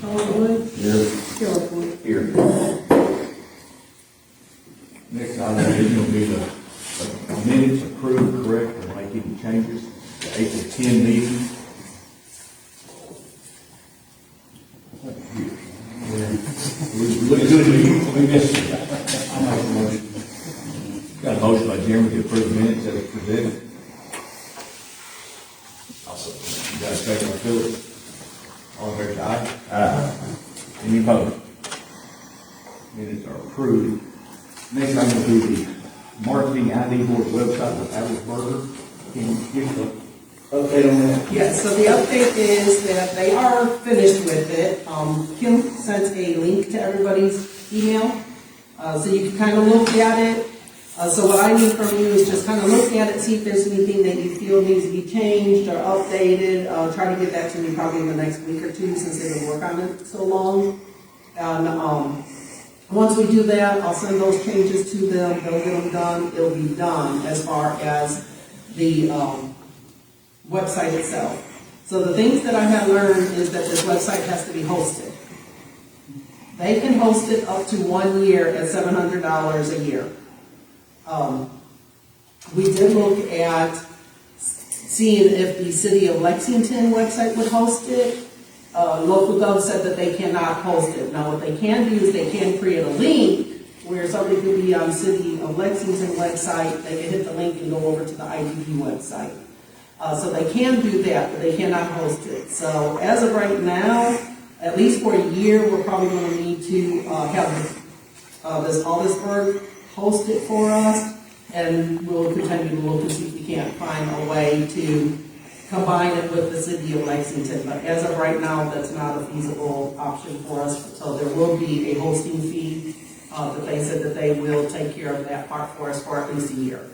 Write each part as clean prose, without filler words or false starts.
Charles Wood. Here. Philip Wood. Here. Next item is going to be the minutes approved, correct, or make any changes. The 8 to 10 meeting. Look good to you. We missed it. I'll make a motion. Got a motion by Jeremy to approve minutes as presented. You got a second by Philip? All in favor, say aye. Aye. Any opposed? Minutes are approved. Next, I'm going to do the marketing ID board website with Alice Berger. Can you give the update on that? Yes, so the update is that they are finished with it. Kim sent a link to everybody's email, so you can kind of look at it. So what I need from you is just kind of look at it, see if there's anything that you feel needs to be changed or updated. Try to get that to me probably in the next week or two since they've been working on it so long. And once we do that, I'll send those changes to them. They'll get them done. It'll be done as far as the website itself. So the things that I have learned is that this website has to be hosted. They can host it up to 1 year at $700 a year. We did look at seeing if the City of Lexington website would host it. Local Gov said that they cannot host it. Now what they can do is they can create a link where somebody could be on City of Lexington website, they can hit the link and go over to the IDB website. So they can do that, but they cannot host it. So as of right now, at least for a year, we're probably going to need to have all this work host it for us, and we'll continue to look and see if we can't find a way to combine it with the City of Lexington. But as of right now, that's not a feasible option for us. So there will be a hosting fee that they said that they will take care of that part for us for at least a year.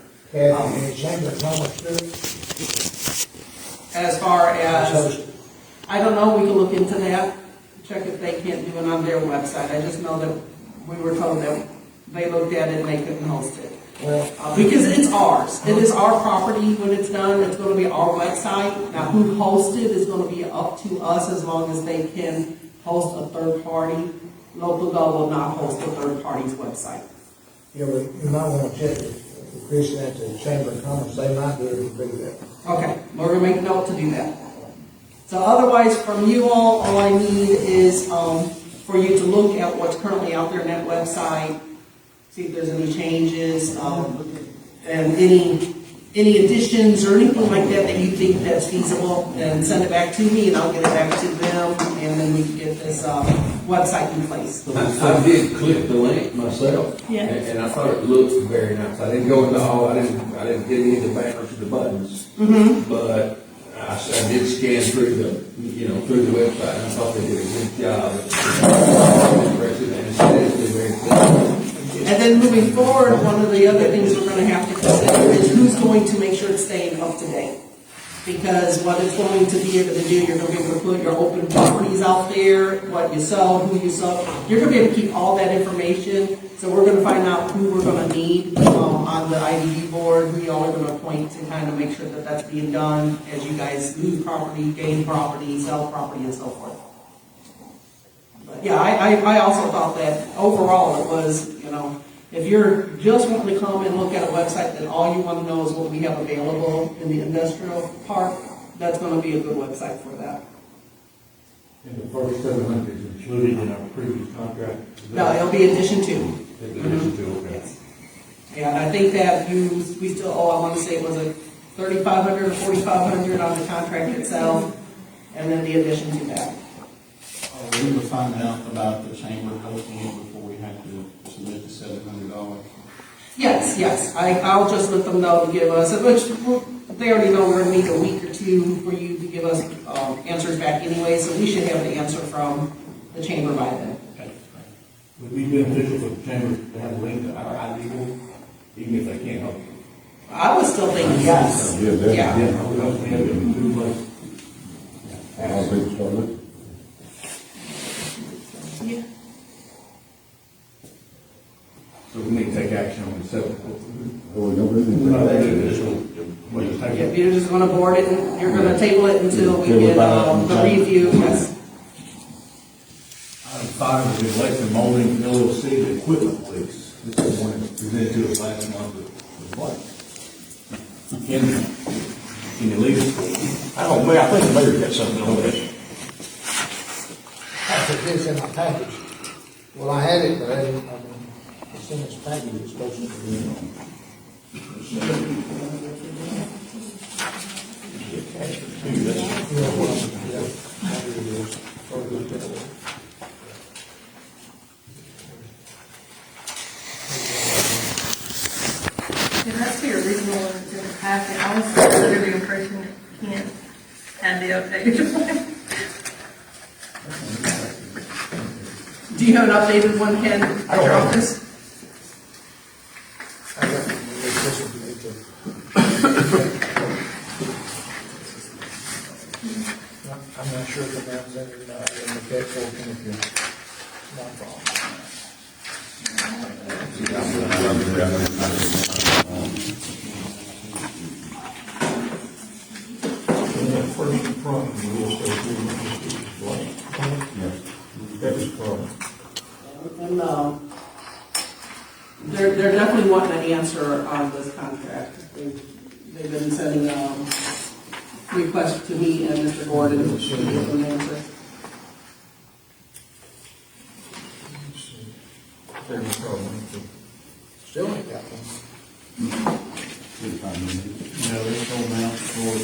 As far as, I don't know, we can look into that, check if they can't do it on their website. I just know that we were told that they looked at it and they couldn't host it. Because it's ours. It is our property when it's done. It's going to be our website. Now, who hosts it is going to be up to us as long as they can host a third party. Local Gov will not host a third party's website. Yeah, but you might want to check with Chris at the Chamber of Commerce. They might be able to do that. Okay, we're going to make a note to do that. So otherwise, from you all I need is for you to look at what's currently out there in that website, see if there's any changes, and any additions or anything like that that you think that's feasible, and send it back to me, and I'll get it back to them, and then we can get this website in place. I did click the link myself, Yeah. and I thought it looked very nice. I didn't go into all, I didn't get any of the banners or the buttons, but I did scan through through the website, and I thought they did a good job. Impressive, and aesthetically very clear. And then moving forward, one of the other things we're going to have to consider is who's going to make sure it's staying up to date. Because what it's going to be able to do, you're going to be able to put your open properties out there, what you sell, who you sell. You're going to be able to keep all that information. So we're going to find out who we're going to need on the IDB board, who y'all are going to appoint to kind of make sure that that's being done as you guys lose property, gain property, sell property, and so forth. But yeah, I also thought that overall it was, if you're just wanting to come and look at a website that all you want to know is what we have available in the industrial park, that's going to be a good website for that. And the first 700 is included in our previous contract? No, it'll be addition two. Addition to, okay. Yes. Yeah, and I think that we still owe, I want to say it was a $3,500 or $4,500 on the contract itself, and then the addition to that. We were finding out about the chamber hosting it before we had to submit the $700. Yes. I'll just let them know to give us, which they already know we're going to need a week or two for you to give us answers back anyway, so we should have the answer from the chamber by then. Okay. Would it be beneficial for the chamber to have a link to our ID board, even if they can't help you? I would still think yes. Yeah. Yeah, we don't have it in two places. How big started? Yeah. So we need to take action on the 7th. Oh, we don't really If you're just going to board it, and you're going to table it until we get the review. Yes. 5 is Election Molding LLC, the equipment lease. This is the one that was presented to us last month with what? Can you leave it? I don't, I think the mayor got something on this. I put this in my package. Well, I had it, but I didn't, it's in this package, it's supposed to be. Yeah, that's the original one that's in the packet. I was under the impression that Kent had the updated one. Do you have an updated one, Ken, at your office? I'm not sure if the amount's in or not, in the debt portion of your, my fault. First front, you will stay through, blank. That was the problem. And, they're definitely wanting an answer on this contract. They've been sending, requests to me and Mr. Gordon to give them an answer. There's a problem. Still ain't got one. No, there's no amount for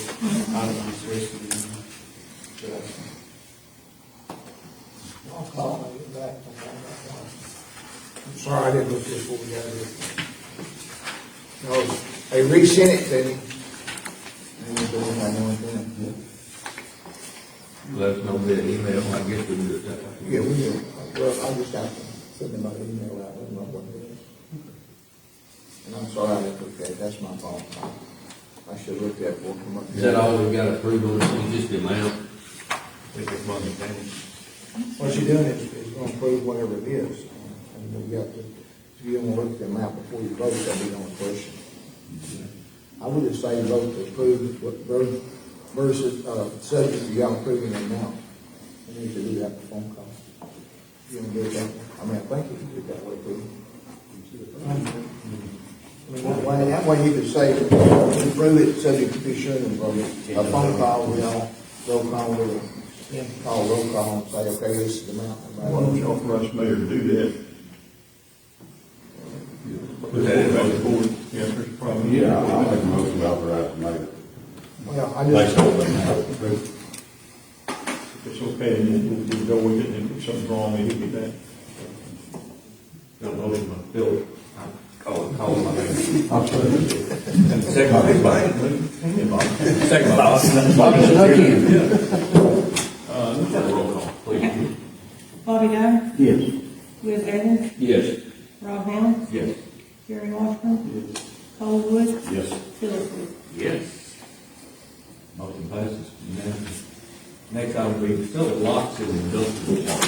items listed in the. I'll call and get back. I'm sorry, I didn't look this before we got it. No, they resent it to me. And we don't have no thing. Let us know via email, I guess we can do it that way. Yeah, we do. Well, I just got to send them an email out, I don't know what it is. And I'm sorry I didn't look at it, that's my fault. I should have looked at it before I come up here. Is that all we've got approved on this, just the amount? What you're doing is gonna prove whatever it is. And we got to, if you don't look at the amount before you vote, that'll be the only question. I would just say vote to approve what versus, subject to y'all approving the amount. And you should do that for phone call. You wanna do it that way? I mean, I think you can do it that way, too. I mean, that way you could say, approve it, subject to be sure and vote. A phone call, we all, roll call, we'll call roll call and say, okay, this is the amount. Why don't you offer us, mayor, to do that? Put that in Back the to board. board. Yeah, there's a problem. Yeah, I'll make a motion about the right to make it. Well, I Based just, on the If it's okay, then we'll go with it, and if something's wrong, then he'll get that. Don't know if my bill, call my name. Second Roll call, please. Bobby Dyer, Yes. Wes Evans, Yes. Rob Helms, Yes. Gary Washburn, Cole Wood, Yes. Philip Wood. Yes. Motion passes unanimously. Next item will be facility locks in the industrial park.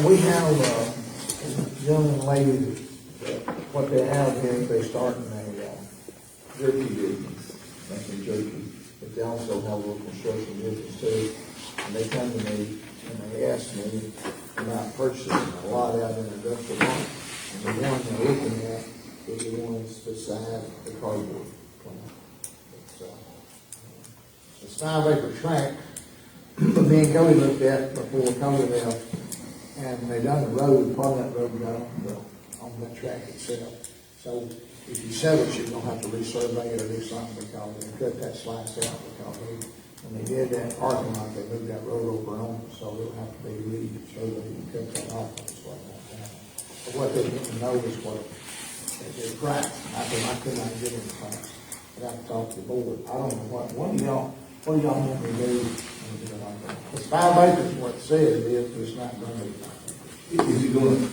we have, a gentleman and lady, what they have is they start in a, jerky business, making jerky, but they also have a little construction business too. And they come to me and they ask me about purchasing a lot out in the industrial park. And the one they're looking at is the ones beside the cardboard plant. It's 5 acre tract, but me and Cody looked at before Cody left, and they done the road, part of that road got on that track itself. So if you sell it, you're gonna have to resurvey it or do something because they cut that slice out because when they did that parking lot, they moved that road over on, so it'll have to be resurveyed and cut that off. That's what that. But what they didn't know is what their price. I could not get any price. But I talked to the board. I don't know what do y'all want me to do? It's 5 acres, what it says, it's not gonna be. Is it going to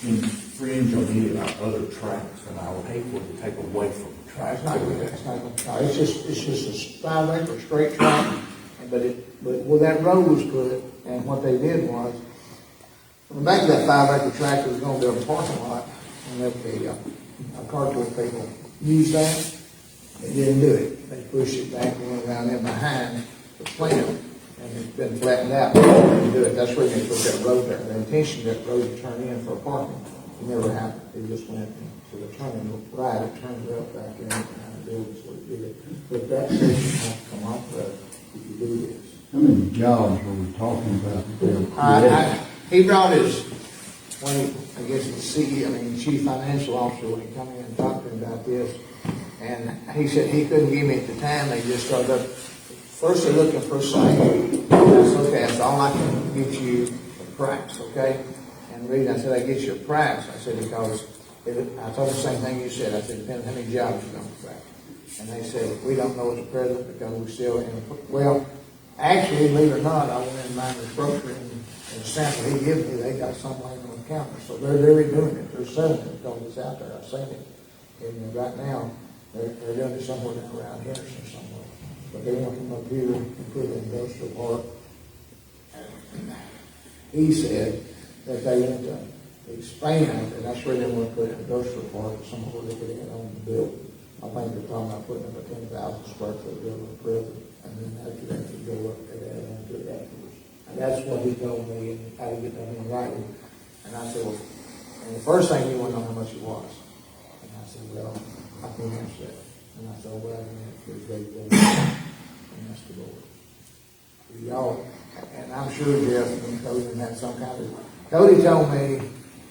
infringe on any of our other tracks? And I would hate for it to take away from the track. It's not gonna, it's just a 5 acre straight track, but where that road was put, and what they did was, on the back of that 5 acre track, there was gonna be a parking lot, and let the cardboard people use that. They didn't do it. They pushed it back and went around in behind the plant, and it's been flattened out, to do it, that's where they put that road there, the intention of that road to turn in for parking, it never happened, it just went to the turning right, it turned up back in, and it was what it did. But that section has to come off road if you do this. How many jobs were we talking about? He brought his, I guess the CEO, chief financial officer, when he come in and talked to him about this, and he said he couldn't give me at the time, they just started up, first they're looking for a site. That's okay, that's all I can get you a price, okay? And the reason I said I get you a price, I said because, I told them the same thing you said, I said, depending on how many jobs you're gonna crack. And they said, we don't know at the present because we're still in, well, actually, believe it or not, I went in and mined this brochure and the sample he gave me, they got some laying on the counter. So they're really doing it. They're selling it because it's out there. I've seen it. And right now, they're doing it somewhere down around Henderson somewhere. But they want to come up here and put an industrial park. He said that they want to expand, and that's where they want to put an industrial park somewhere they could own the building. I think they're talking about putting up a 10,000 square foot building at present, and then after that, they go up and add on to it afterwards. And that's what he told me, and how to get that in writing. And I said, well, and the first thing he wanted to know how much it was. And I said, well, I can't answer that. And I said, well, I can answer it, and that's the board. Y'all, and I'm sure Jeff and Cody had some kind of, Cody told me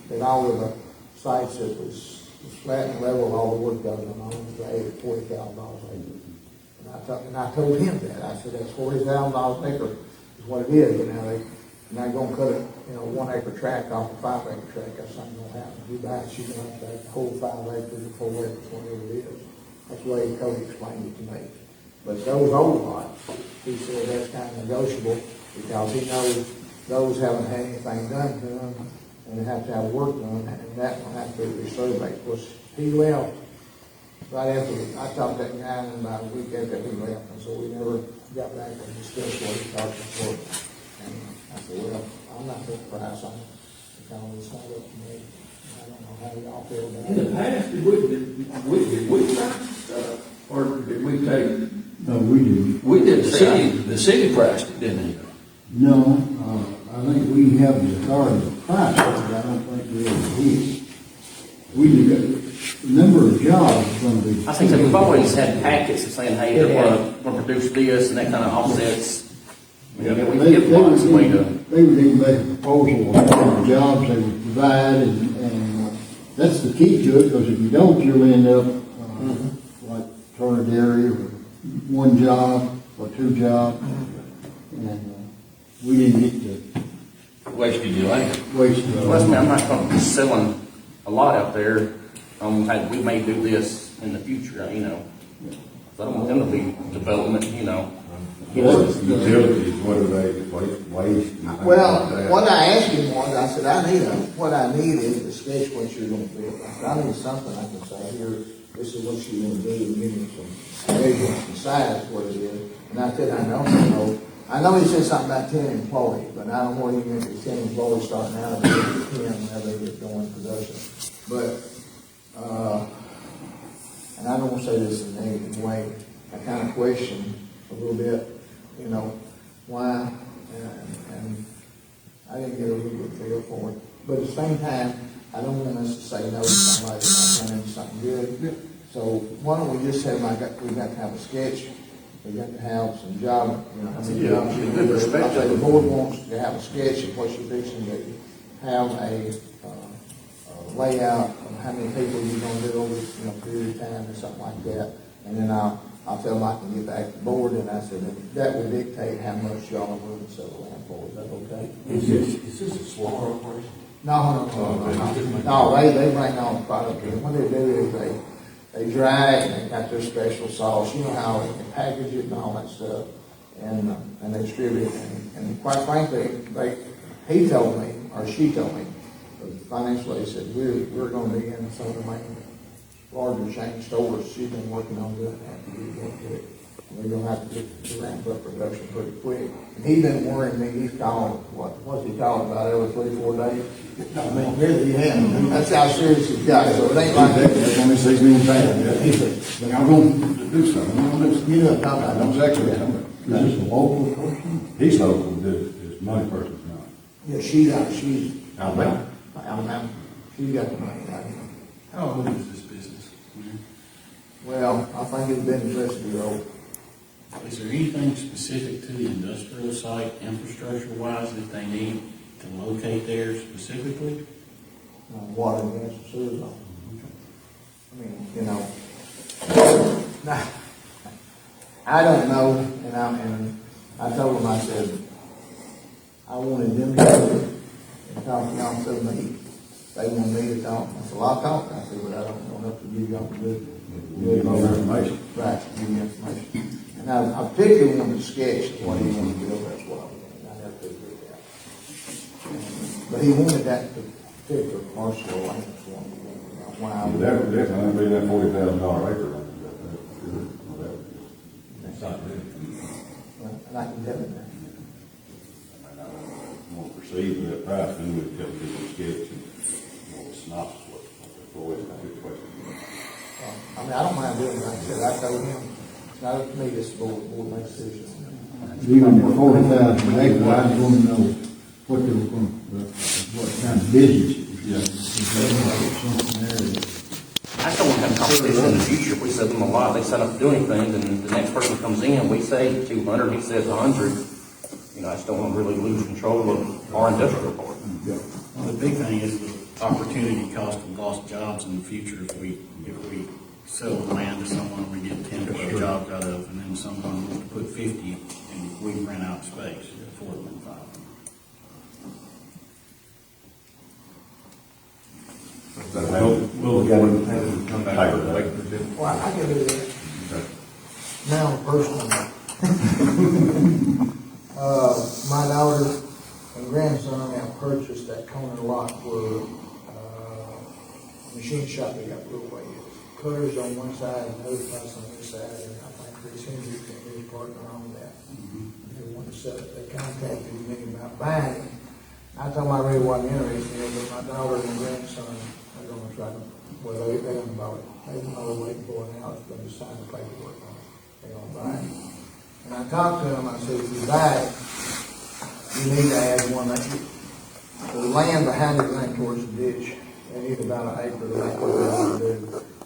that all of the sites that was flat and level, all the work done on was at $40,000 an acre. And I told him that. I said, that's $40,000 an acre is what it is. And now they're going to cut it, 1 acre tract off a 5 acre tract. That's something going to happen. If you buy it, you can have that whole 5 acres or 4 acres, whatever it is. That's the way Cody explained it to me. But those old lots, he said that's kind of negotiable because he knows those haven't had anything done to them and they have to have work done, and that will have to be surveyed. Of course, he left right after, I talked to that guy and about a week after he left, and so we never got back and discussed what he talked for. And I said, well, I'm not putting a price on it because it's not up to me. I don't know how y'all feel about In the it. past, did we price stuff, or did we take? No, we didn't. We did, the city priced it, didn't it? No, I think we have the authority to price it, but I don't think we ever did. We did, the number of jobs is gonna be. I think that we've always had packets of saying, hey, we're gonna produce this, and that kind of offsets. We give lots of way to. They would even make a proposal of how many jobs they would provide, and that's the key to it, because if you don't, you'll end up, like Turner Dairy, or 1 job, or 2 jobs, and we didn't get to Wasted your land. waste. Plus, I'm not gonna be selling a lot out there, hey, we may do this in the future, So I don't want them to be development, Utilities, what are they, waste? Well, what I asked him was, I said, what I need is to sketch what you're gonna build. I said, I need something I can say, here, this is what you're gonna do, and give me some measurements and size, what it is. And I said, I know he said something about 10 employees, but I don't know what he meant by 10 employees starting out at 10 whenever they get going in production. But, and I don't want to say this in a negative way, I kind of question a little bit, why, and I didn't get a really good feel for it. But at the same time, I don't want us to say no to somebody that might turn into something good. So why don't we just have, we got to have a sketch, we got to have some job, how many jobs you do. I say the board wants to have a sketch of what you're fixing to have a layout of how many people you're gonna do over, a period of time or something like that. And then I'll tell them I can get back to the board, and I said that will dictate how much y'all are willing to sell the land for. Is that okay? Is this a slaughter operation? No, they bring on product in. What they do is they dry it, and they got their special sauce. You know how they can package it and all that stuff, and they distribute it. And quite frankly, he told me, or she told me, the financial lady said, we're going to be in some of the main larger chain stores. She's been working on doing that to get into it. We're going to have to ramp up production pretty quick. And he's been worrying me. He's calling, what's he calling about every 3-4 days? I mean, really, yeah. That's how serious he's got. So it ain't like that. That's only 6 million pounds. I'm going to do something. You know what I'm talking about. I know exactly what I'm talking about. Is this a local person? He's local, this money person's not. Yeah, she's Alabama? Alabama. She got the money out here. How old is this business? Well, I think it's been less than a year old. Is there anything specific to the industrial site, infrastructure-wise, that they need to locate there specifically? Water and gas and sewers on. I mean, you know, nah, I don't know, and I told them, I said, I wanted them to do it and talk to y'all to me. They want me to talk. I said, well, I'll talk. I said, but I don't know enough to give y'all good. We'll give you all the information. Right, give me information. And I particularly wanted to sketch what he wanted to build, that's what I wanted. I never figured it out. But he wanted that particular parcel of land for me. When I was That would definitely be that $40,000 acre. It's not really. and I can tell him that. More perceived with that price, then we'd tell people to sketch and more synopsis what the always a good question. I mean, I don't mind doing it, like I said, I told him, it's not up to me, this board makes decisions. Even at 40,000 acres, I just want to know what they were going, what kind of business. Yeah. Something there. I still want to have competition in the future. If we set them a lot, they set up doing things, and the next person comes in, we say 200, he says 100. You know, I just don't want to really lose control of our industrial part. Well, the big thing is the opportunity cost of lost jobs in the future. If we sell the land to someone, we get 10 to 12 jobs out of, and then someone wants to put 50, and we rent out space for them in 5. We'll get it. Come back with a lake for them. Well, I can do that. Now, personally, my daughter and grandson have purchased that corner lot where, machine shop they got real way is. Cutters on one side and other place on this side, and I think Chris Hendrick and his partner on that. They want to sell it, they contacted me about buying it. I told them I really wasn't interested in it, but my daughter and grandson are gonna try to, well, they haven't bought it. They're waiting for it now, it's gonna sign the paperwork on it. They're gonna buy it. And I talked to them, I said, if you buy it, you need to add one, the land behind it ran towards the ditch. They need about an acre to make what they want to do,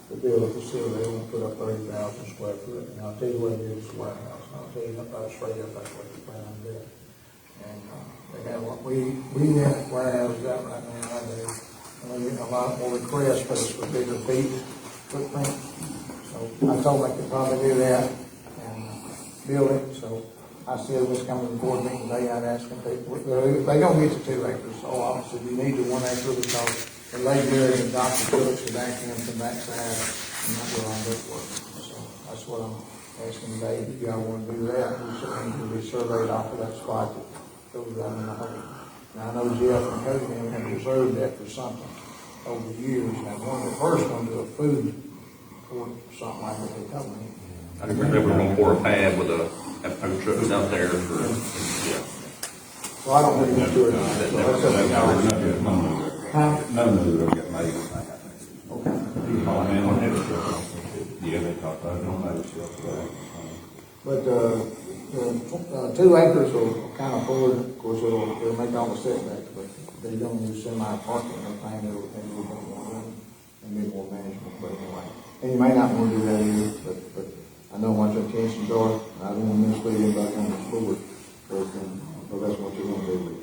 to build a facility. They want to put up 30,000 square foot. And I'll tell you what it is, warehouse. I'll tell you about straight up, that's what they plan on doing. And, they got what we rent warehouses out right now, I do. And we're getting a lot more requests for bigger feet, footprint. So I told them I could probably do that and build it, so I said, let's come to the board meeting today, I'd ask them, they don't get to 2 acres, so obviously we need the 1 acre because the lake area and Dr. Phillips, the back end from backside, and not go on this work. So that's what I'm asking today, if y'all want to do that, we certainly can be surveyed off of that spot that goes down in the hole. Now, I know Jeff and Cody have reserved that for something over the years, and one of the first ones to a food court, something like what they told me. I remember they were going to pour a pad with have food trucks out there for, yeah. So I don't really do it. So that's up to y'all. Huh? None of them get made, I think. Okay. Yeah, they talk about it on those stuff. But, the 2 acres will kind of forward, of course, it'll make all the setbacks, but they don't use semi-parking or anything, everything we don't want to and be more manageable, but anyway. And you may not want to do that either, but I know what your intentions are, and I don't want to mislead anybody on this board, but that's what you're going to do.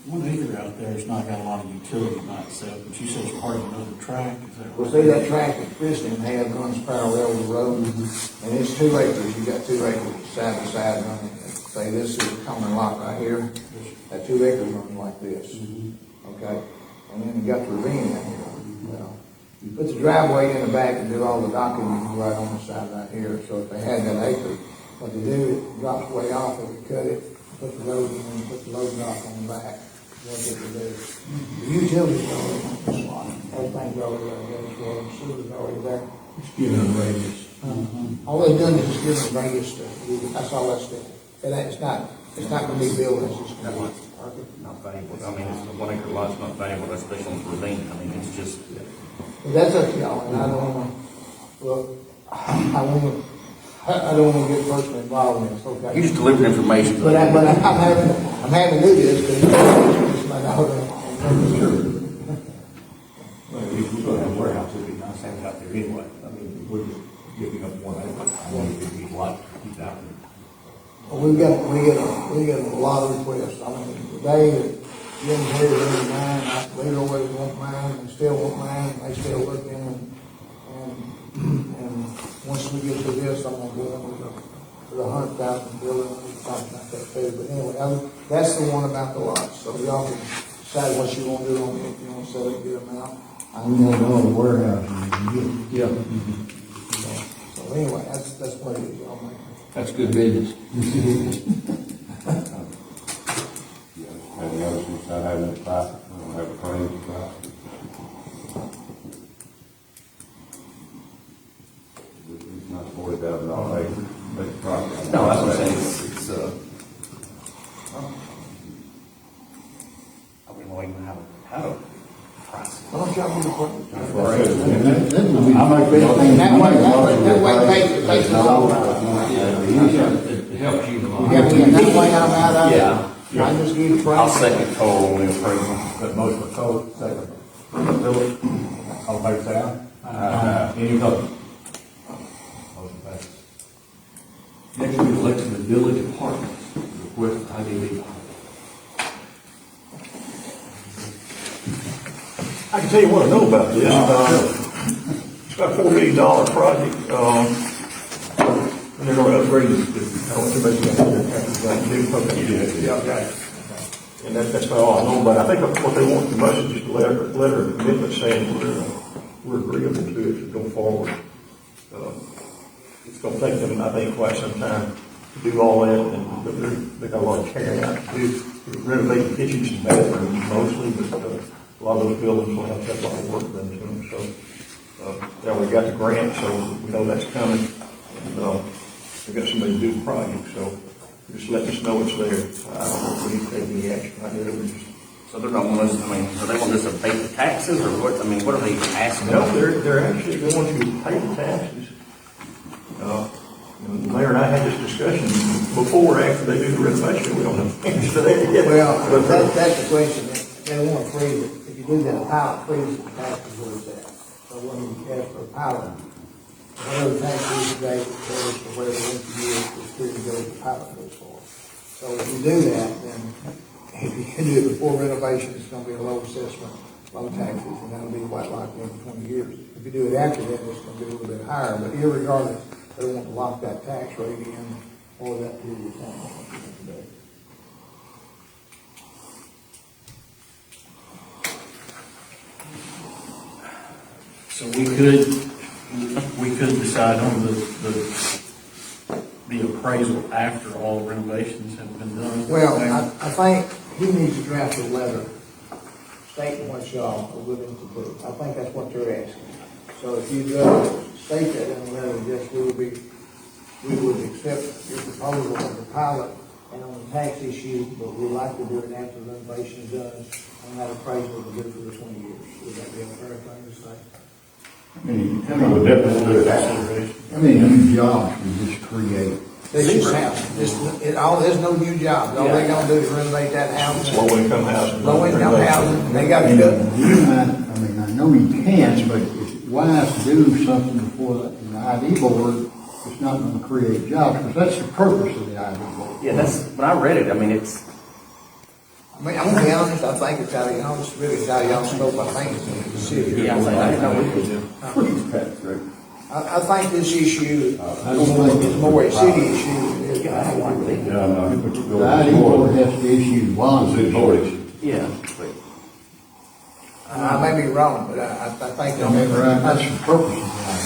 1 acre out there has not got a lot of utility by itself, but you said it's part of another track, is that right? Well, see that track that Kristen had runs parallel to the road, and it's 2 acres, you got 2 acres side by side running. Say this is a common lot right here, that 2 acres runs like this, okay? And then you got the ravine down here. Well, you put the driveway in the back and do all the docking, you can go right on the side right here. So if they had that acre, what they do, it drops way off, they would cut it, put the road in, and put the load dock on the back. What they could do. The utilities are already on this lot. Everything's already there, gas, water, and sewer's already there. It's giving them radius. All they've done is just give them radius to, that's all that's doing. It's not gonna be built, it's just gonna be parking. Not valuable. I mean, it's 1 acre lot's not valuable, especially on the ravine. I mean, it's just, But that's up to y'all, and I don't wanna, look, I I don't wanna get personally involved in this, okay? You just delivered information. But I'm having to do this, because it's my daughter. Well, if we're gonna have a warehouse, it'd be nice to have it out there anyway. I mean, we're just giving up one acre. I want it to be like 2,000. Well, we get a lot of requests. I mean, today, Jim's here, every mine, they always want mine, and still want mine, they still looking, and once we get to this, I'm gonna go in with a 100,000 building, something like that too. But anyway, that's the one about the lots, so y'all can decide what you wanna do on it, if you wanna sell it, get them out. I know all the warehouses. Yeah, So anyway, that's what it is, y'all make. that's good business. And the other since I haven't applied, I don't have a claim to apply. It's not $40,000 acre, big property. No, that's what I'm saying, it's, I wouldn't know even how to price it. Why don't y'all do the question? And that would be. I make the thing. That way, takes a long time. It helps you a lot. Yeah, that way I'm out of it. Yeah. I just give you. I'll second Cole on the appraisal. Got motion for Cole, second. Philip, all in favor, say aye. Any opposed? Motion passes. Next, we're electing the village apartments, request IDV. I can tell you what I know about this. It's about $4 million project, and they're gonna upgrade it. I don't know if everybody's got it. Yeah, got it. And that's about all I know, but I think what they want from us is just a letter of commitment saying we're agreeable to it to go forward. It's gonna take them, I think, quite some time to do all that, and they got a lot of carrying out to do. Renovate the kitchens and bathrooms mostly, but, a lot of those buildings will have to have a lot of work done to them, so, yeah, we got the grant, so we know that's coming, and, we got somebody to do the project, so just let us know it's there. I don't know if we need to take any action, I did it, we just. So they're not want us, I mean, are they want us to pay the taxes, or what, I mean, what are they asking? No, they're actually going to pay the taxes. The mayor and I had this discussion before, or after they do the renovation, we don't know the answer to that yet. Well, that's the question, they want to freeze it, if you do that pilot, freeze the taxes where it's at. So when you ask for a pilot, whatever the tax is today, whatever for whatever the year, it's free to go to the pilot goes for. So if you do that, then if you can do it before renovation, it's gonna be a low assessment, low taxes, and that'll be quite likely in 20 years. If you do it after that, it's gonna be a little bit higher, but irregardless, they want to lock that tax rate in for that period of time. So we could decide on the appraisal after all renovations have been done. Well, I think he needs to draft a letter stating what y'all are willing to do. I think that's what they're asking. So if you state that in a letter, yes, we would accept your proposal of the pilot and on the tax issue, but we'd like to do it after the renovation is done and that appraisal to do it for the 20 years. Would that be a fair thing to say? How many new jobs we just create? They just have, there's no new jobs. All they're gonna do is renovate that house. Low income housing. Low income housing, they gotta do it. I mean, I know you can't, but it's wise to do something before the ID board, it's not gonna create jobs, because that's the purpose of the ID board. Yeah, that's, when I read it, I mean, it's, I mean, I'm gonna be honest, I think it's out of y'all's, really it's out of y'all's scope, I think it's in the city. yeah, I was like, I didn't know we could do. I think this issue is more a city issue than it is. The ID board has to issue bonds. Yeah. I may be wrong, but I think. That's the purpose of the ID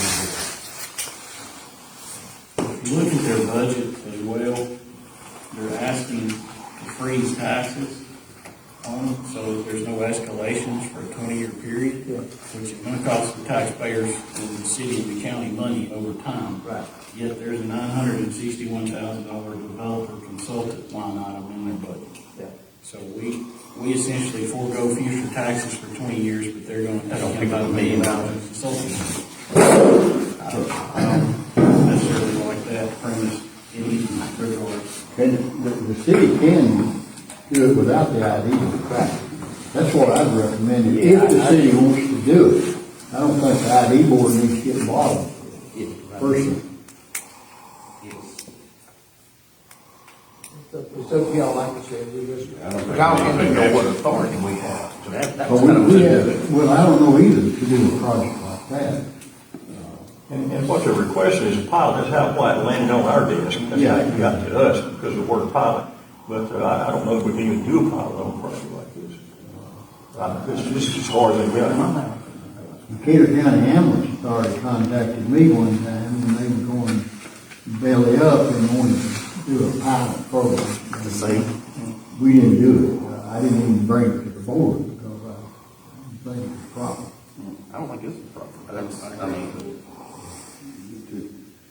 board. If you look at their budget as well, they're asking to freeze taxes on them, so that there's no escalations for a 20-year period, which is gonna cost the taxpayers in the city and the county money over time. Right. Yet there's a $961,000 developer consultant line item in their budget. Yeah. So we essentially forego future taxes for 20 years, but they're gonna take pick up about $1 $1 million million in consulting. I don't necessarily like that. And the city can do it without the ID tracker. That's what I'd recommend, if the city wants to do it. I don't think the ID board needs to get involved, personally. It's up to y'all, like I said, we just. I don't think Y'all we can need to know know what what authority we have. That But was kind of. well, I don't know either to do a project like that. And what they're requesting is a pilot, that's how why it landed on our desk, that's how it got to us, because of the word pilot. But I don't know if we can even do a pilot on a project like this. This is as far as they got. The Decatur County Ambulance Authority contacted me one time, and they were going belly up and wanted to do a pilot program. The same. We didn't do it. I didn't even bring it to the board because I didn't think it was proper. I don't think this is proper. That's, I mean,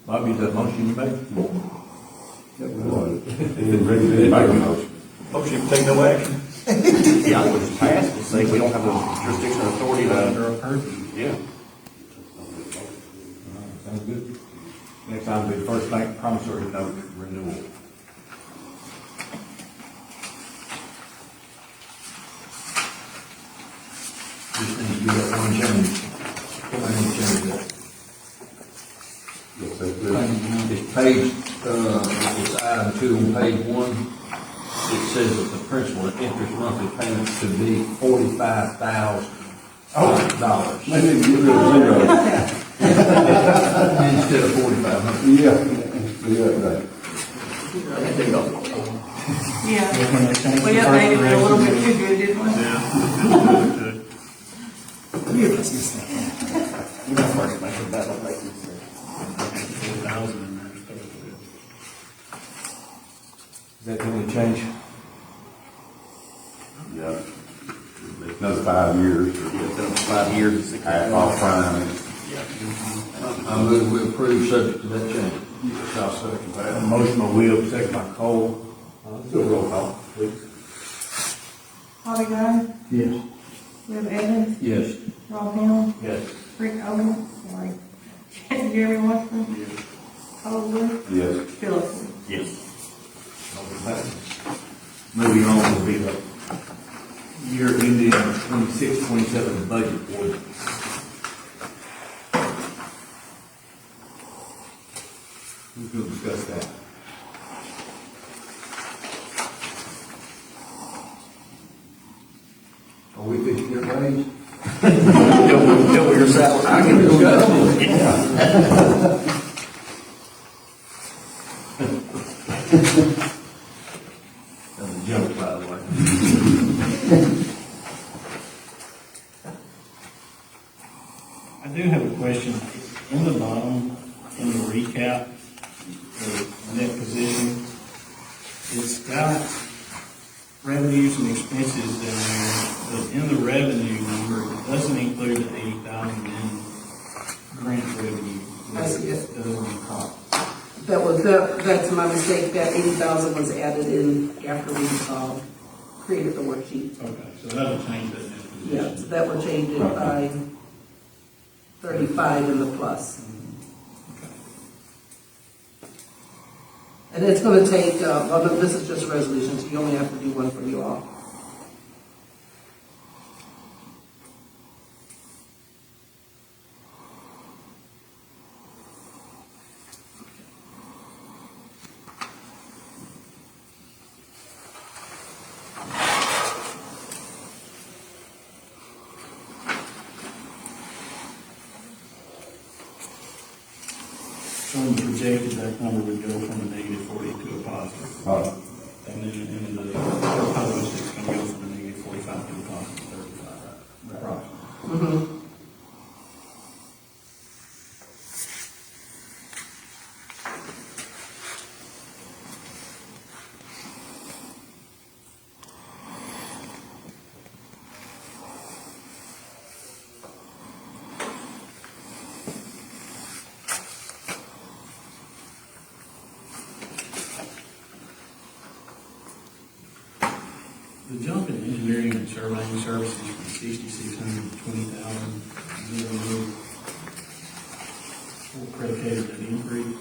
Bobby, is that motion you made? Make a motion. Motion to take no action. yeah, I would just pass to say we don't have the jurisdiction or authority Under to, a purview. yeah. Sounds good. Next item will be First Bank promissory note renewal. Just need to do that one change. One change there. Yes, that's good. It's page, it's item 2 on page 1. It says that the principal and interest monthly payments to be $45,000. Maybe get rid of zero. Instead of 4,500. Yeah. Yeah, When they changed we the updated it a little bit first too good, didn't we? Yeah. You know, first make that don't make sense. 4,000 in there. Is that the only change? Yeah. It's another 5 years or Yeah, it's been 5 years and 6 half off prime. I move we approve subject to that change. I'll second that. A motion by Will, second by Cole. Let's do a roll call, please. Bobby Guy, Yes. Webb Evans, Yes. Rob Hill, Yes. Rick Owens, sorry, Jeremy Washburn, Cole Wood, Yes. Philip. Yes. Moving on will be the year ending 26-27 budget ordinance. Who's going to discuss that? Are we fixing to get raised? Double your salary. I can discuss. That's a joke, by the way. I do have a question. In the bottom, in the recap, the net position, it's got revenues and expenses in there, but in the revenue number, it doesn't include the 80,000 in grant revenue. I see it. It doesn't include. That's my mistake, that 80,000 was added in after we, created the worksheet. Okay, so that'll change that net position. Yeah, so that will change it by 35 in the plus. Okay. And it's gonna take, well, no, this is just a resolution, so you only have to do one for you all. So in the projected, that number would go from a -40 to a positive. And then in the proposed, it's gonna go from a -45 to a positive 35, approximately. The jump in engineering and surveying services from 6,600 to 20,000, what predicated that increase?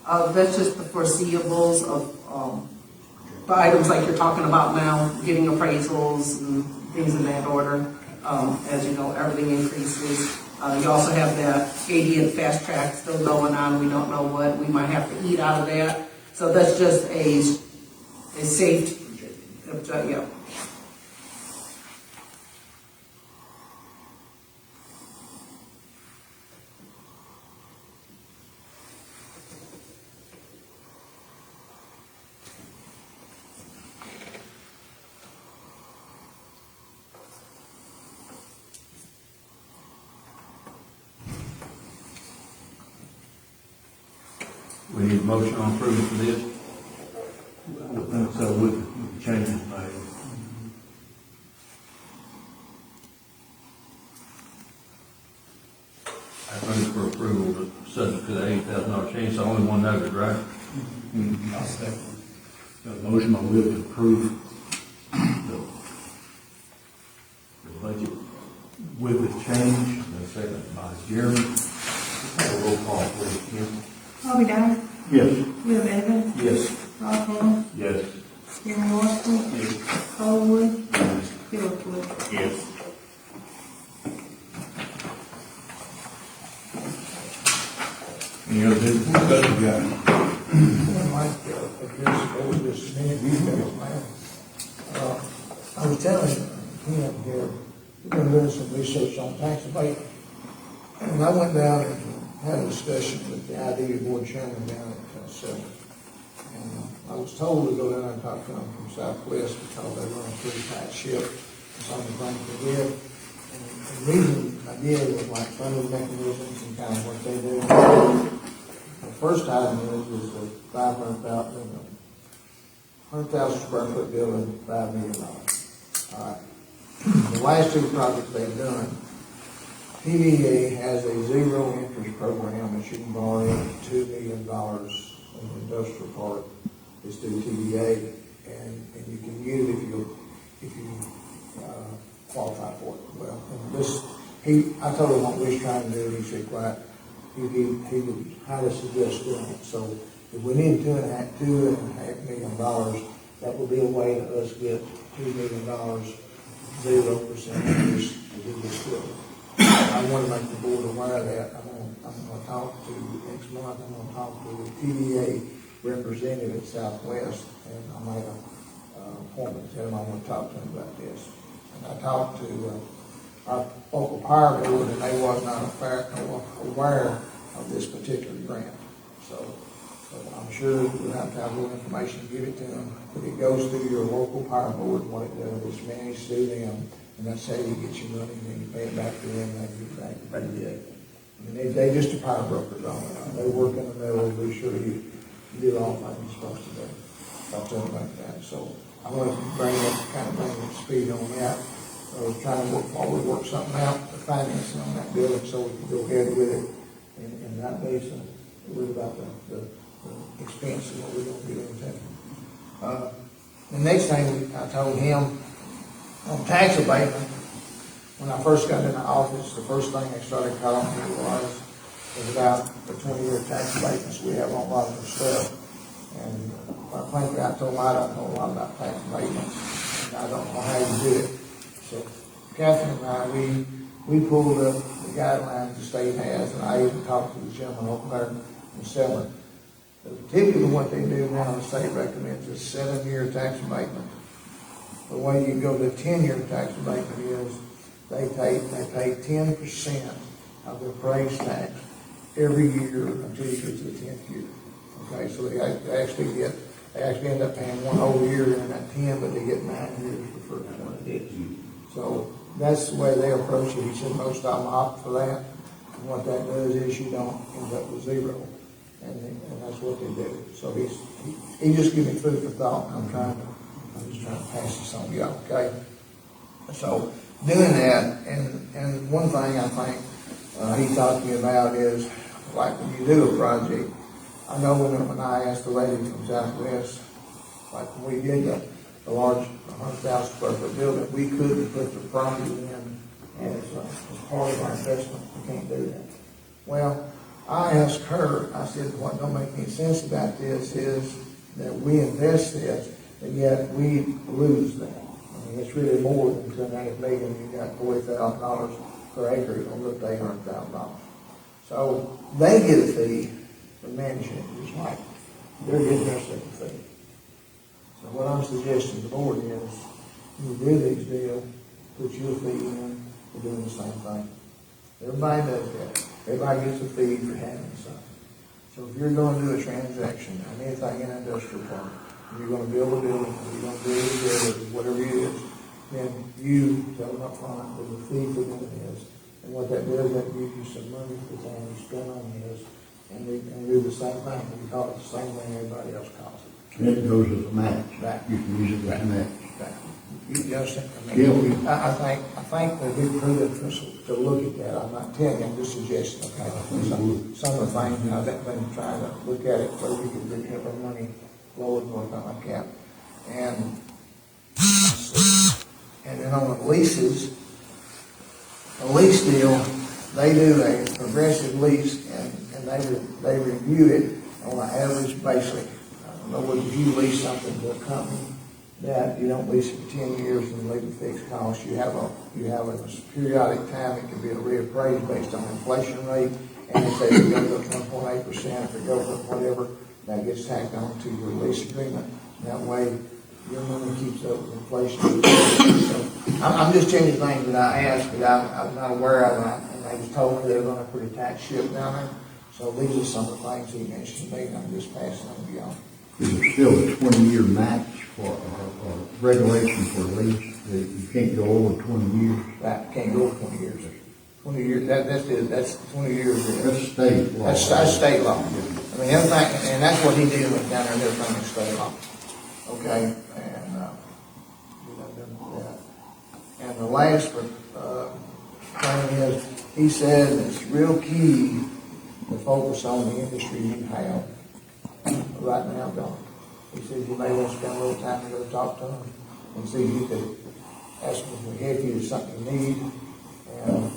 That's just the foreseeables of, the items like you're talking about now, getting appraisals and things in that order. As you know, everything increases. You also have that 80 and fast track still going on. We don't know what we might have to eat out of that. So that's just a safe, yeah. We need a motion on approval for this. I would think so with the changes made. I move for approval, but subject to the $8,000 change, it's the only one noted, right? I'll second. Got a motion by Will to approve the budget with the change, and a second by Jeremy. Let's have a roll call, please, Kim. Bobby Dyer, Yes. Will Evans, Yes. Rob Horn, Yes. Jeremy Washington, Cole Wood, Philip Wood. Yes. Any other business? What you got? One might address over this minute, man. I was telling him here, we've been doing some research on tax abatement. And I went down and had a discussion with the ID board chairman down at Selma. And I was told to go down and talk to them from Southwest because they run a pretty tight ship. Some of the things they did. And the reason I did was like funding mechanisms and kind of what they do. The first item is the 100,000 square foot building, $5 million. All right. The last two projects they've done, PVA has a zero interest program that you can borrow up to $2 million in the industrial park. It's through TVA, and you can use it if you qualify for it. Well, I told him what we was trying to do, and he said, right, he would highly suggest doing it. So if we need $2.5 million, that would be a way to us get $2 million, 0% interest to do this building. I want to make the board aware of that. I'm going to talk to, next month, I'm going to talk to the TVA representative at Southwest, and I made an appointment to him. I want to talk to him about this. And I talked to our local power board, and they was not aware of this particular grant. So I'm sure we'll have to have more information to give it to them. But it goes through your local power board, and what it does, it's managed through them. And that's how you get your money, and then you pay it back to them, and they give it back to you. I mean, they just a power brokers on it. They work in the middle, to be sure you do all things you're supposed to do. I'll tell them like that. So I want to bring up speed on that. Trying to work something out, the financing on that building, so we can go ahead with it and not be so worried about the expense of what we're going to get into. The next thing I told him, on tax abatement, when I first got into office, the first thing they started calling me was about the 20-year tax abatements we have on a lot of the stuff. And frankly, I told them I don't know a lot about tax abatements, and I don't know how you do it. So Catherine and I, we pulled up the guidelines the state has, and I even talked to the gentleman over there in Selma. Typically what they do now, the state recommends a 7-year tax abatement. The way you can go to a 10-year tax abatement is they pay 10% of their appraised tax every year until you get to the 10th year. Okay, so they actually end up paying one whole year in that 10, but they get 9 years for the first one it is. So that's the way they approach it. He said most of them opt for that. And what that does is you don't end up with zero. And that's what they do. So he just gave me food for thought. I'm just trying to pass this on to y'all, okay? So doing that, and one thing I think he talked to me about is, like when you do a project, I know when I asked the lady from Southwest, like when we did the large 100,000 square foot building, we couldn't put the property in as part of our investment. We can't do that. Well, I asked her, I said, what don't make any sense about this is that we invest this, and yet we lose that. I mean, it's really more than $2.5 million. You got $40,000 per acre, you're gonna look at $800,000. So they get a fee for managing it, just like they're getting their second fee. So what I'm suggesting to the board is, you do these deals, put your fee in, we're doing the same thing. Everybody does that. Everybody gets a fee for having something. So if you're gonna do a transaction on anything in an industrial park, and you're gonna build a building, or you're gonna build a building, whatever it is, then you tell them up front what the fee for doing is. And what that does, that gives you some money for the time you spend on this, and we can do the same thing. We call it the same thing everybody else calls it. And it goes as a match. Right. You can use it as a match. Right. You understand? Yeah. I think they'd be prudent for us to look at that. I'm not telling you, I'm just suggesting, okay? Some of the things, you know, I've been trying to look at it so we can get our money lower and work on like that. And then on the leases, a lease deal, they do a progressive lease and they review it on an average basis. I don't know whether you lease something to a company that you don't lease it for 10 years and leave it fixed cost. You have a periodic time, it can be a reappraised based on inflation rate, and if it goes up 1.8%, if it goes up whatever, that gets tacked on to your lease agreement. That way, your money keeps up with inflation. So, I'm just changing things that I asked, but I'm not aware of that, and they just told me they're gonna put a tax ship down there. So these are some of the things he mentioned to me, and I'm just passing them beyond. Is there still a 20-year match for, regulation for a lease, that you can't go over 20 years? That can't go over 20 years. 20 years, that's 20 years. That's state law. That's state law. I mean, everything, and that's what he did with down there, everything is state law. Okay, and, and the last, thing is, he said it's real key to focus on the industry you have right now going. He said you may want to spend a little time to go talk to them and see if you could ask them if we help you with something you need. And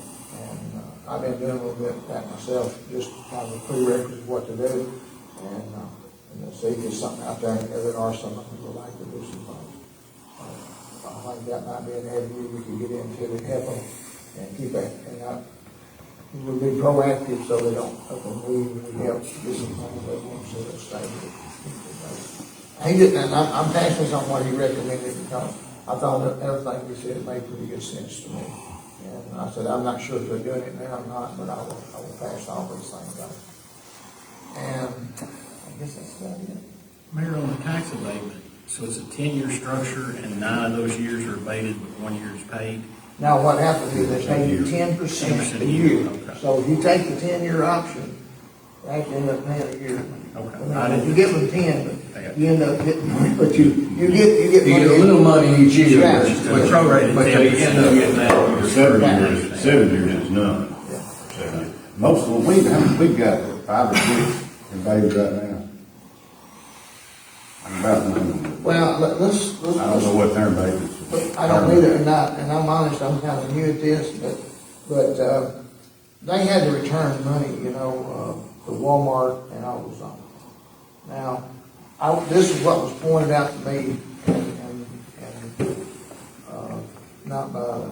I've been doing a little bit of that myself, just kind of a prerequisite of what to do. And see if there's something out there, and there are some that would like to do some things. I think that might be an avenue we could get into to help them and keep it, and we'll be proactive so they don't up and leave, and we help get some things that won't see us stay. He didn't, and I'm passing this on what he recommended because I thought that everything he said made pretty good sense to me. And I said, I'm not sure if they're doing it now or not, but I will pass all these things on. And I guess that's about it. Mayor, on the tax abatement, so it's a 10-year structure and 9 of those years are abated, but 1 year is paid? Now, what happens is they pay you 10% a year. Okay. So if you take the 10-year option, you actually end up paying a year. Okay. I mean, you give them 10, but you end up getting, but you get You money. get a little money each year. Yeah. But prorated But you end up getting that. For 7 years is none. Yeah. Most of them, we've got 5 or 6 in babies right now. I'm about to know. Well, let's. I don't know what their babies. I don't either, and I'm honest, I'm kind of new at this, but they had to return money, you know, to Walmart and AutoZone. Now, this is what was pointed out to me, and not by the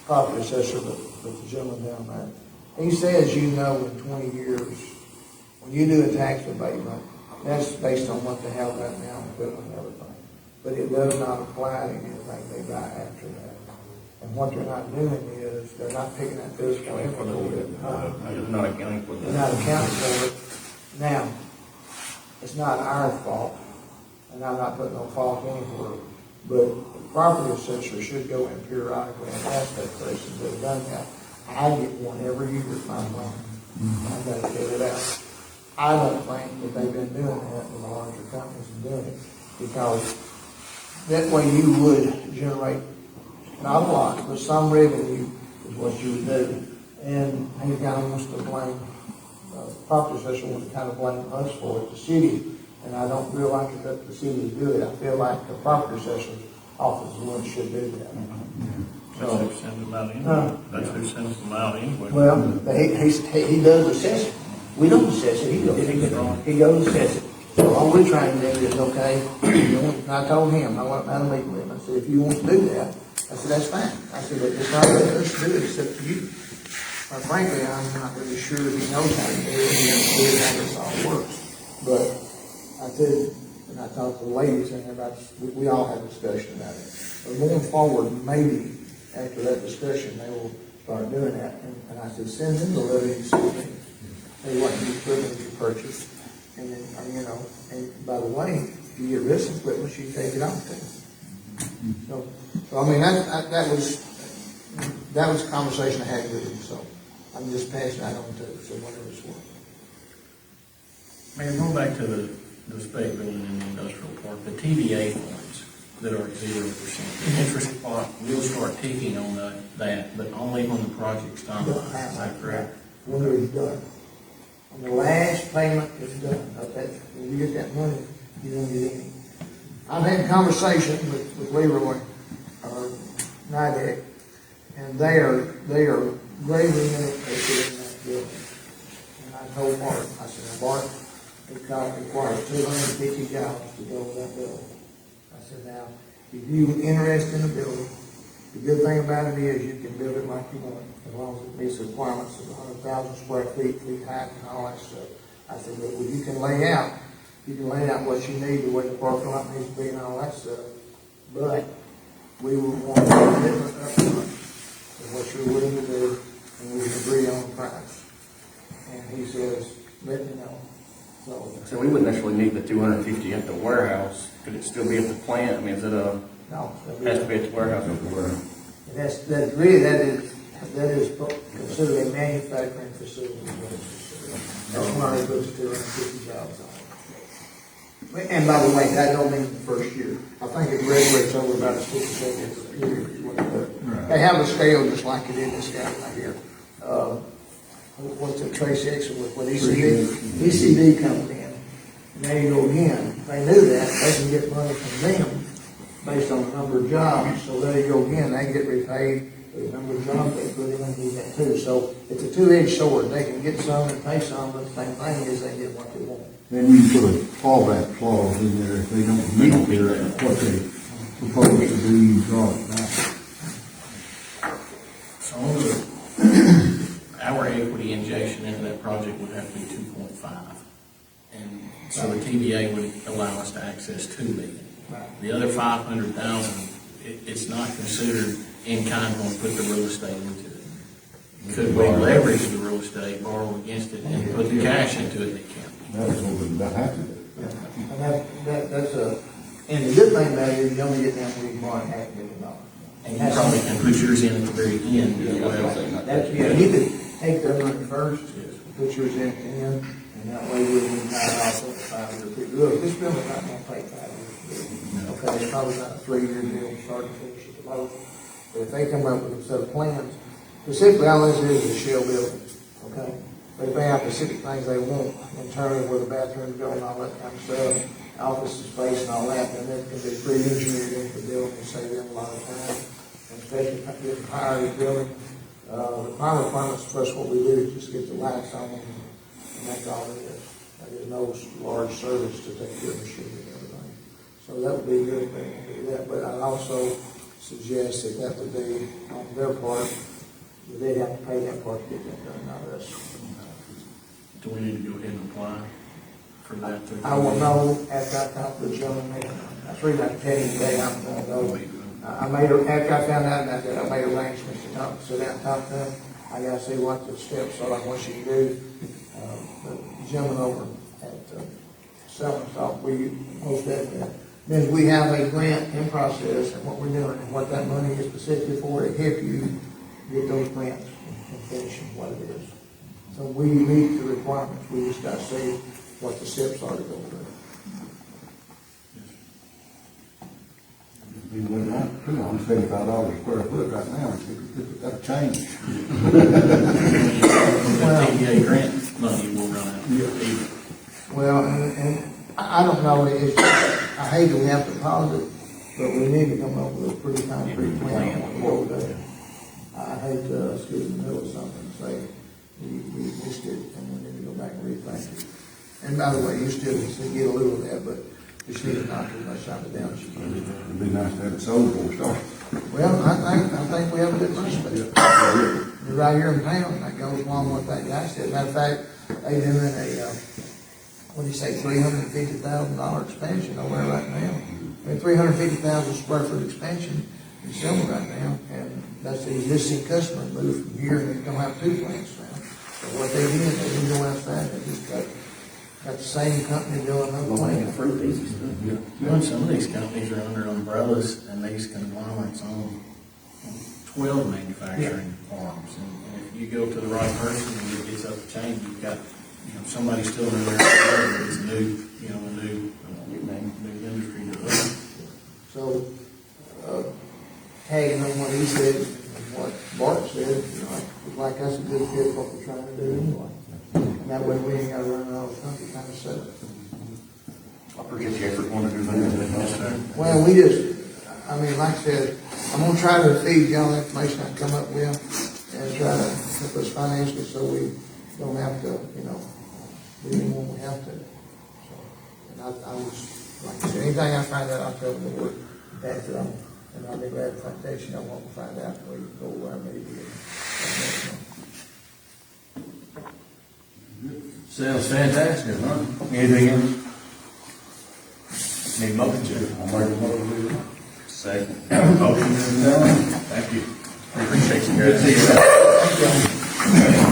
property assessor, but the gentleman down there. He says, you know, in 20 years, when you do a tax abatement, that's based on what they have right now, equipment and everything. But it does not apply to anything they buy after that. And what they're not doing is, they're not picking that physical inventory. They're not accounting for They're that. not accounting for it. Now, it's not our fault, and I'm not putting no fault anywhere, but the property assessor should go in periodically and ask that question. They've done that. I get one every year at my home. I gotta get it out. I don't think that they've been doing that with the larger companies and doing it, because that way you would generate, not a lot, but some revenue is what you would do. And he kind of wants to blame, the property assessor wants to kind of blame us for it, the city, and I don't feel like it's up to the city to do it. I feel like the property assessor's office is the one that should do that. That's who sends them out anyway. That's who sends them out anyway. Well, he does assess it. We don't assess it, he goes to assess it. So all we're trying to do is, okay, and I told him, I went down to meet with him, I said, if you want to do that, I said, that's fine. I said, but it's not us to do it, it's up to you. But frankly, I'm not really sure if he knows how to do it, he understands how this all works. But I said, and I talked to the ladies, and we all had a discussion about it. But going forward, maybe after that discussion, they will start doing that. And I said, send them the letter you sent me. Say what new equipment you purchased. And then, and by the way, if you get rid of equipment, you can take it off too. So I mean, that was a conversation I had with him, so I'm just passing that on to whatever it's worth. Mayor, going back to the spec building in the industrial park, the TVA funds that are 0%, the interest part will start ticking on that, but only when the project's done. Is that correct? When it's done. When the last payment is done, okay, when you get that money, you don't get any. I've had a conversation with Leroy, NIDEC, and they are gravely interested in that building. And I told Bart, I said, Bart, it requires 250 jobs to build that building. I said, now, if you're interested in the building, the good thing about it is you can build it like you want, as long as it meets the requirements of 100,000 square feet height, and all that stuff. I said, but you can lay out what you need, the way the parking lot needs to be, and all that stuff. But we will want a commitment up front of what you're willing to do, and we can agree on the price. And he says, let me know. So we wouldn't necessarily need the 250 at the warehouse. Could it still be at the plant? I mean, is it No, has to be at the warehouse? That is considered a manufacturing facility. That's why they put 250 jobs on it. And by the way, that don't mean the first year. I think it graduates over about a 6 or 7 year period. They have a scale just like it in this guy right here. What's it, Trace Exxon with ECD comes in. And there you go again. They knew that. They can get money from them based on the number of jobs. So there you go again. They get repaid for the number of jobs they put in and do that too. So it's a two-edged sword. They can get some and pay some, but the same thing is they get what they want. Then you put a fallback clause in there if they don't meet what they propose to do, you draw it back. So our equity injection into that project would have to be 2.5. And so the TVA would allow us to access 2 million. The other 500,000, it's not considered in kind when we put the real estate into it. Could we leverage the real estate, borrow against it, and put the cash into it that can? That's what we're about half of it. And and the good thing about it is you only get down to $1.5 million. And you probably can put yours in at the very end as well. You could take their money first, put yours in at the end, and that way we can buy it off over 5 years. Look, this building's not gonna take 5 years. Okay, it's probably not a 3-year deal, start to finish at the most. But if they come up with a set of plans, specifically all this is a shell building, okay? But if they have specific things they want internally where the bathrooms go and all that kind of stuff, office space and all that, then it can be pre-engineered into the building and save them a lot of time. And especially if you hire the building, the fire requirements for us, what we do is just get the lights on and that's all it is. There's no large service to take care of machinery and everything. So that would be a good thing to do that. But I'd also suggest that would be on their part, that they'd have to pay that part to get that done, not us. Do we need to go ahead and apply for that? I will know after I talk to the gentleman. That's the reason I can tell you today I'm going to go. After I found out about that, I made arrangements to sit down and talk to them. I got to see what the steps are, what you can do. The gentleman over at Selma thought we most definitely. Then we have a grant in process and what we're doing and what that money is specifically for to help you get those grants and finishing what it is. So we meet the requirements. We just got to see what the steps are to go through. We went out, $275 a square foot right now, that'll change. The TVA grant money will run out. Well, and I don't know, I hate that we have to pause it, but we need to come up with a pretty concrete plan on what we're doing. I hate to, excuse me, there was something to say, we missed it, and we need to go back and rethink it. And by the way, you still get a little of that, but you should have not too much time down. It'd be nice to have it sold before we start. Well, I think we have a good prospect. You're right here in town, that goes along with what that guy said. Matter of fact, they doing a, what do you say, $350,000 expansion over there right now. I mean, 350,000 square foot expansion in Selma right now, and that's the existing customer moved from here, and they're gonna have 2 plants now. So what they didn't go outside, they just got the same company doing another plant. Fruit easy stuff. You know, some of these companies are under umbrellas and these conglomerates own 12 manufacturing farms. And if you go to the right person and it gets up the chain, you've got, somebody still in there that is new, a new industry to us. So, tagging on what he said, and what Bart said, like that's a good fit for what we're trying to do anyway. And that way we ain't gotta run all the country kind of stuff. I appreciate the effort wanting to do that. Well, we just, like I said, I'm gonna try to feed y'all the information I come up with and try to help us financially so we don't have to, do any more we have to. So, and I was, like I said, anything I find out, I'll tell the board, pass it on. And I'll be glad if I tell you, I want to find out where you go, where I may be. Sounds fantastic, huh? Anything else? Need motion to? I'll make a motion. Second. Motion is done. Thank you. Appreciate you Good guys. to see you. Thank you.